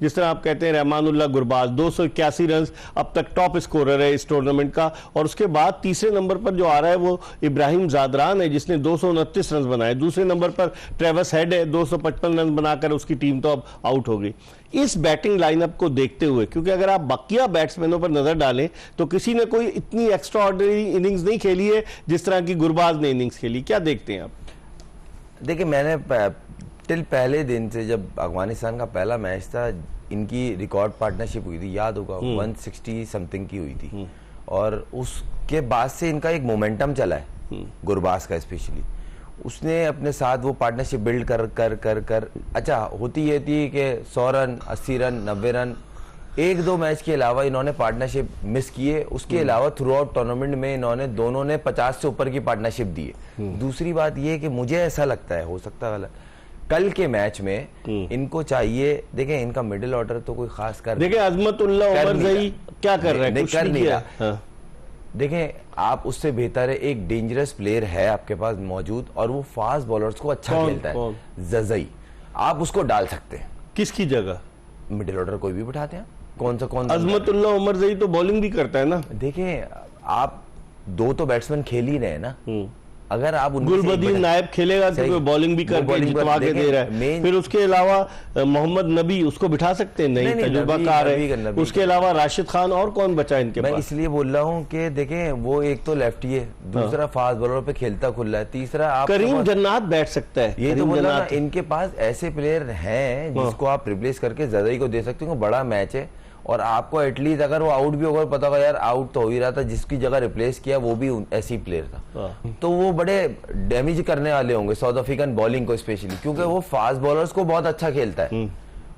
जिस तरह आप कहते हैं रहमानुल्लाह गुरबाज 281 रन अब तक टॉप स्कोरर है इस टूर्नामेंट का, और उसके बाद तीसरे नंबर पर जो आ रहा है वो इब्राहिम जादरान है जिसने 229 रन बनाए। दूसरे नंबर पर ट्रेविस हेड है, 255 रन बनाकर उसकी टीम तो अब आउट हो गई। इस बैटिंग लाइनअप को देखते हुए, क्योंकि अगर आप बाकिया बैट्समैनों पर नजर डालें तो किसी ने कोई इतनी एक्स्ट्रा ऑर्डिनरी इनिंग्स नहीं खेली है जिस तरह की गुरबाज ने इनिंग्स खेली, क्या देखते हैं आप? देखिए, मैंने टिल पहले दिन से, जब अफगानिस्तान का पहला मैच था, इनकी रिकॉर्ड पार्टनरशिप हुई थी, याद होगा 160 समथिंग की हुई थी, और उसके बाद से इनका एक मोमेंटम चला है गुरबाज का स्पेशली। उसने अपने साथ वो पार्टनरशिप बिल्ड कर कर कर कर अच्छा होती ये थी कि 100 रन 80 रन 90 रन, एक दो मैच के अलावा इन्होंने पार्टनरशिप मिस किए। उसके अलावा थ्रू आउट टूर्नामेंट में इन्होंने दोनों ने 50 से ऊपर की पार्टनरशिप दी है। दूसरी बात ये कि मुझे ऐसा लगता है, हो सकता है गलत, कल के मैच में इनको चाहिए, देखें इनका मिडिल ऑर्डर तो कोई खास कर, देखें अजमतुल्लाह उमरज़ई क्या कर रहे हैं, कर नहीं रहा। देखें, आप उससे बेहतर है, एक डेंजरस प्लेयर है आपके पास मौजूद और वो फास्ट बॉलर्स को अच्छा खेलता है, जज़ई, आप उसको डाल सकते हैं। किसकी जगह? मिडिल ऑर्डर कोई भी बिठाते हैं, कौन अजमतुल्लाह उमरज़ई तो बॉलिंग भी करता है ना। देखें, आप दो तो बैट्समैन खेल ही रहे हैं ना, अगर आप गुलबदीन नायब खेलेगा तो बॉलिंग भी करके जितवा के दे रहा है। फिर उसके अलावा मोहम्मद नबी उसको बिठा सकते हैं, नहीं तजुर्बाकार है। उसके अलावा राशिद खान, और कौन बचा इनके पास? मैं इसलिए बोल रहा हूँ कि देखें, वो एक तो लेफ्टी है, दूसरा फास्ट बॉलर पे खेलता खुला है, तीसरा आप करीम जन्नात बैठ सकता है। ये तो बोल रहा, इनके पास ऐसे प्लेयर हैं जिसको आप रिप्लेस करके जज़ई को दे सकते हो। बड़ा मैच है और आपको एटलीस्ट अगर वो आउट भी होगा पता होगा यार आउट तो हो ही रहा था, जिसकी जगह रिप्लेस किया वो भी ऐसी प्लेयर था, तो वो बड़े डैमेज करने वाले होंगे साउथ अफ्रीकन बॉलिंग को स्पेशली, क्योंकि वो फास्ट बॉलर्स को बहुत अच्छा खेलता है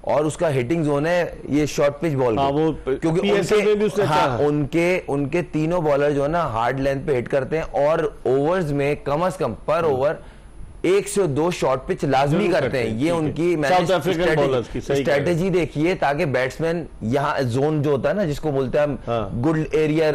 और उसका हिटिंग जोन है ये शॉर्ट पिच बॉल, क्योंकि उनके तीनों बॉलर जो है ना हार्ड लेंथ पे हिट करते हैं और ओवर्स में कम से कम पर ओवर 1 से 2 शॉर्ट पिच लाजमी करते हैं। ये उनकी स्ट्रेटेजी देखिए, ताकि बैट्समैन यहाँ जोन जो होता है ना, जिसको बोलते हैं हम गुड एरिया,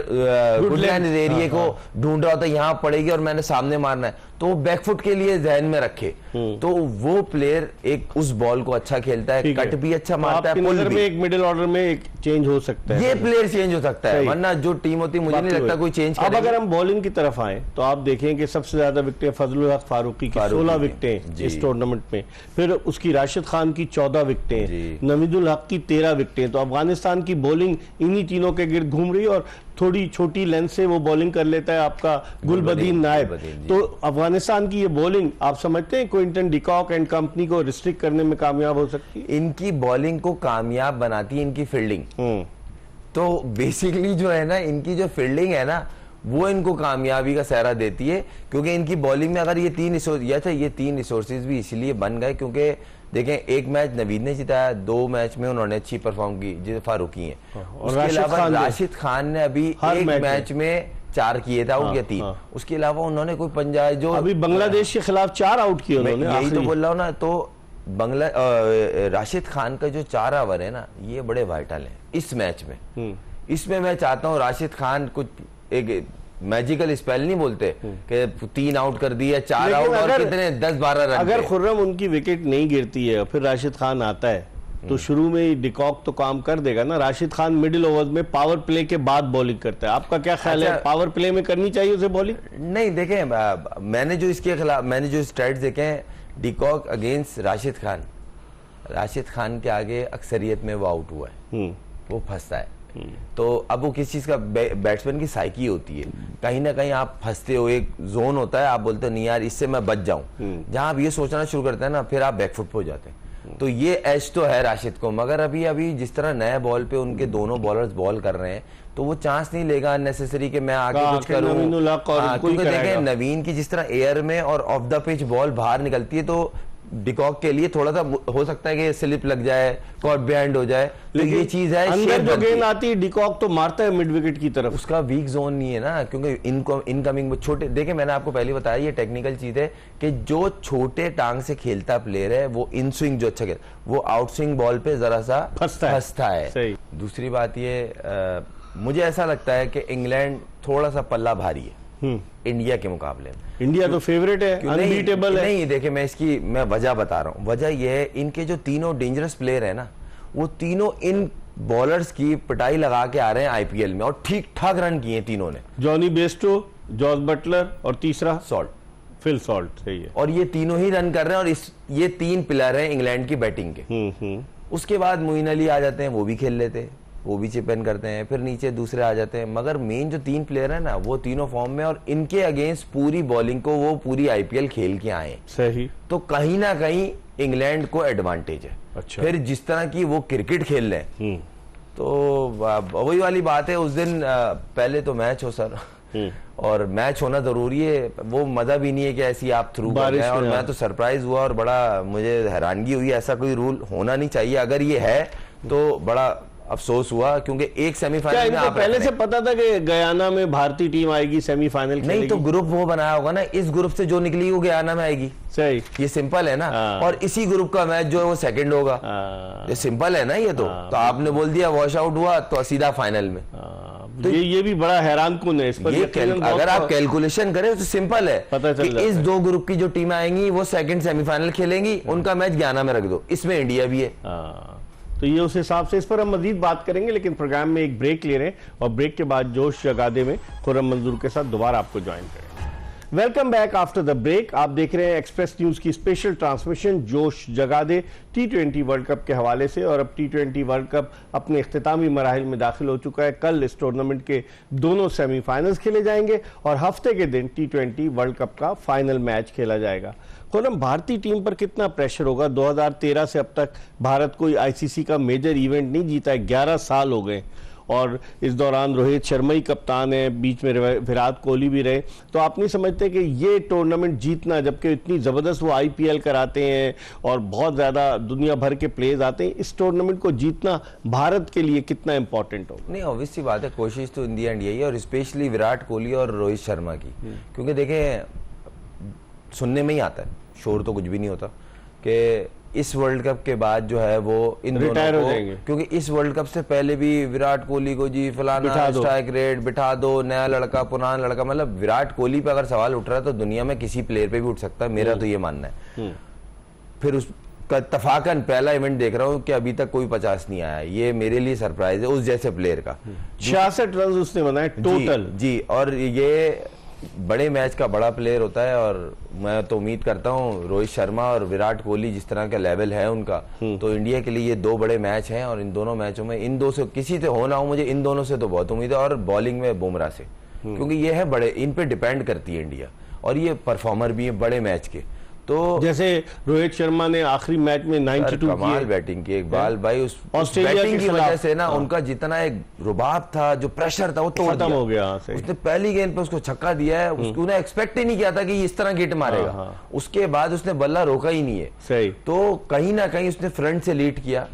गुडलैंड एरिया को ढूंढ रहा होता है, यहाँ पड़ेगी और मैंने सामने मारना है, तो वो बैकफुट के लिए जहन में रखे, तो वो प्लेयर एक उस बॉल को अच्छा खेलता है, कट भी अच्छा मारता है। पुल भी एक मिडिल ऑर्डर में एक चेंज हो सकता है, ये प्लेयर चेंज हो सकता है, वरना जो टीम होती है मुझे नहीं लगता कोई चेंज करेगा। अब अगर हम बॉलिंग की तरफ आए तो आप देखें कि सबसे ज्यादा विकेटें फजलुल हक फारूकी की 16 विकेटें इस टूर्नामेंट में, फिर उसकी राशिद खान की 14 विकेटें, नवीदुल हक की 13 विकेटें। तो अफगानिस्तान की बॉलिंग इन्हीं तीनों के गिर्द घूम रही है और थोड़ी छोटी लेंथ से वो बॉलिंग कर लेता है आपका गुलबदीन नायब। तो अफगानिस्तान की ये बॉलिंग आप समझते हैं क्विंटन डिकॉक एंड कंपनी को रिस्ट्रिक्ट करने में कामयाब हो सकती है? इनकी बॉलिंग को कामयाब बनाती है इनकी फील्डिंग। तो बेसिकली जो है ना, इनकी जो फील्डिंग है ना, वो इनको कामयाबी का सहरा देती है, क्योंकि इनकी बॉलिंग में अगर ये तीन रिसोर्सेज भी इसलिए बन गए क्योंकि देखें, एक मैच नवीद ने जिताया, 2 मैच में उन्होंने अच्छी परफॉर्म की, जिसे फारूकी हैं, उसके अलावा राशिद खान ने अभी एक मैच में 4 किए था, आउट या 3, उसके अलावा उन्होंने कोई पंजाब जो अभी बांग्लादेश के खिलाफ 4 आउट किए उन्होंने, यही तो बोल रहा हूँ ना। तो राशिद खान का जो 4 ओवर है ना, ये बड़े वाइटल है इस मैच में। इसमें मैं चाहता हूँ राशिद खान कुछ एक मैजिकल स्पेल नहीं बोलते कि 3 आउट कर दिए, 4 आउट और कितने 10-12 रन। अगर खुर्रम उनकी विकेट नहीं गिरती है फिर राशिद खान आता है तो शुरू में ही डिकॉक तो काम कर देगा ना। राशिद खान मिडिल ओवर्स में पावर प्ले के बाद बॉलिंग करता है, आपका क्या ख्याल है, पावर प्ले में करनी चाहिए उसे बॉलिंग? नहीं, देखें, मैंने जो इसके खिलाफ जो स्टैट्स देखे हैं, डिकॉक अगेंस्ट राशिद खान के आगे अक्सरियत में वो आउट हुआ है, वो फंसता है। तो अब वो किस चीज का, बैट्समैन की साइकी होती है, कहीं ना कहीं आप फंसते हो, एक जोन होता है, आप बोलते हो नहीं यार इससे मैं बच जाऊं, जहां आप ये सोचना शुरू करते हैं ना, फिर आप बैकफुट पे हो जाते हैं। तो ये एज तो है राशिद को, मगर अभी जिस तरह नए बॉल पे उनके दोनों बॉलर्स बॉल कर रहे हैं, तो वो चांस नहीं लेगा अननेसेसरी कि मैं आगे कुछ करूं, क्योंकि देखें नवीन की जिस तरह एयर में और ऑफ द पिच बॉल बाहर निकलती है, तो डिकॉक के लिए थोड़ा सा हो सकता है कि स्लिप लग जाए, कॉट बिहाइंड हो जाए, तो ये चीज है। अंदर जो गेंद आती है डिकॉक तो मारता है मिड विकेट की तरफ, उसका वीक जोन नहीं है ना, क्योंकि इनकमिंग छोटे, देखे मैंने आपको पहले बताया ये टेक्निकल चीज है कि जो छोटे टांग से खेलता प्लेयर है वो इन स्विंग जो अच्छा खेलता, वो आउट स्विंग बॉल पे जरा सा फंसता है। दूसरी बात ये, मुझे ऐसा लगता है कि इंग्लैंड थोड़ा सा पल्ला भारी है इंडिया के मुकाबले में। इंडिया तो फेवरेट है, अनबीटेबल है। नहीं, देखिए मैं वजह बता रहा हूँ। वजह यह है, इनके जो तीनों डेंजरस प्लेयर है ना, वो तीनों इन बॉलर्स की पिटाई लगा के आ रहे हैं आईपीएल में, और ठीक ठाक रन किए तीनों ने। जॉनी बेस्टो, जॉर्ज बटलर और तीसरा सॉल्ट, फिल सॉल्ट, सही है। और ये तीनों ही रन कर रहे हैं, और ये 3 पिलर हैं इंग्लैंड की बैटिंग के। उसके बाद मोइन अली आ जाते हैं, वो भी खेल लेते हैं, वो भी चिप इन करते हैं, फिर नीचे दूसरे आ जाते हैं, मगर मेन जो 3 प्लेयर है ना वो तीनों फॉर्म में, और इनके अगेंस्ट पूरी बॉलिंग को वो पूरी आईपीएल खेल के आए। सही। तो कहीं ना कहीं इंग्लैंड को एडवांटेज है। अच्छा। फिर जिस तरह की वो क्रिकेट खेल रहे हैं, तो वही वाली बात है, उस दिन पहले तो मैच हो सर, और मैच होना जरूरी है, वो मजा भी नहीं है कि ऐसी आप थ्रू कर रहे हैं। और मैं तो सरप्राइज हुआ और बड़ा मुझे हैरानगी हुई, ऐसा कोई रूल होना नहीं चाहिए, अगर ये है तो बड़ा अफसोस हुआ, क्योंकि एक सेमीफाइनल में आप पहले से पता था कि गयाना में भारतीय टीम आएगी सेमीफाइनल खेलेगी? नहीं, तो ग्रुप वो बनाया होगा ना, इस ग्रुप से जो निकली वो गयाना में आएगी। सही, ये सिंपल है ना। और इसी ग्रुप का मैच जो है वो सेकंड होगा, ये सिंपल है ना। ये तो आपने बोल दिया वॉश आउट हुआ तो सीधा फाइनल में। तो ये भी बड़ा हैरानकुन है इस पर। अगर आप कैलकुलेशन करें तो सिंपल है कि इस 2 ग्रुप की जो टीमें आएंगी वो सेकंड सेमीफाइनल खेलेंगी, उनका मैच गयाना में रख दो, इसमें इंडिया भी है। तो ये उस हिसाब से, इस पर हम मजीद बात करेंगे, लेकिन प्रोग्राम में एक ब्रेक ले रहे हैं, और ब्रेक के बाद जोश जगा दे में खुर्रम मंजूर के साथ दोबारा आपको ज्वाइन करेंगे। Welcome back after the break. आप देख रहे हैं एक्सप्रेस न्यूज की स्पेशल ट्रांसमिशन जोश जगा दे T20 वर्ल्ड कप के हवाले से। और अब T20 वर्ल्ड कप अपने इख्तितामी मराहिल में दाखिल हो चुका है। कल इस टूर्नामेंट के दोनों सेमीफाइनल्स खेले जाएंगे, और हफ्ते के दिन T20 वर्ल्ड कप का फाइनल मैच खेला जाएगा। खुर्रम, भारतीय टीम पर कितना प्रेशर होगा? 2013 से अब तक भारत कोई आईसीसी का मेजर इवेंट नहीं जीता है, 11 साल हो गए, और इस दौरान रोहित शर्मा ही कप्तान है, बीच में विराट कोहली भी रहे। तो आप नहीं समझते कि ये टूर्नामेंट जीतना, जबकि इतनी ज़बरदस्त वो आईपीएल कराते हैं और बहुत ज़्यादा दुनिया भर के प्लेयर्स आते हैं, इस टूर्नामेंट को जीतना भारत के लिए कितना इंपॉर्टेंट होगा? नहीं, ऑब्वियस सी बात है, कोशिश तो इंडिया एंड यही है, और स्पेशली विराट कोहली और रोहित शर्मा की। क्योंकि देखें, सुनने में ही आता है, शोर तो कुछ भी नहीं होता, कि इस वर्ल्ड कप के बाद जो है वो इन रिटायर दोनों हो को, जाएंगे। क्योंकि इस वर्ल्ड कप से पहले भी विराट कोहली को जी फलाना स्ट्राइक रेट बिठा दो, नया लड़का पुराना लड़का, मतलब विराट कोहली पे अगर सवाल उठ रहा है तो दुनिया में किसी प्लेयर पे भी उठ सकता है, मेरा तो ये मानना है। फिर उसका तफाकन पहला इवेंट देख रहा हूँ कि अभी तक कोई 50 नहीं आया, ये मेरे लिए सरप्राइज है उस जैसे प्लेयर का। 66 रन उसने बनाए टोटल जी, और ये बड़े मैच का बड़ा प्लेयर होता है, और मैं तो उम्मीद करता हूँ रोहित शर्मा और विराट कोहली जिस तरह का लेवल है उनका, तो इंडिया के लिए ये 2 बड़े मैच हैं, और इन दोनों मैचों में इन 2 से किसी से हो ना हो, मुझे इन दोनों से तो बहुत उम्मीद है, और बॉलिंग में बुमराह से, क्योंकि ये है बड़े, इन पे डिपेंड करती है इंडिया, और ये परफॉर्मर भी है बड़े मैच के। तो जैसे रोहित शर्मा ने आखिरी मैच में 92 कमाल बैटिंग की, इकबाल भाई, उस बैटिंग की वजह से ना उनका जितना एक रुबाब था, जो प्रेशर था, वो तो खत्म हो गया। उसने पहली गेंद पे उसको छक्का दिया है, उसने एक्सपेक्ट ही नहीं किया था कि इस तरह गेट मारेगा। उसके बाद उसने बल्ला रोका ही नहीं है। सही। तो कहीं ना कहीं उसने फ्रंट से लीड किया,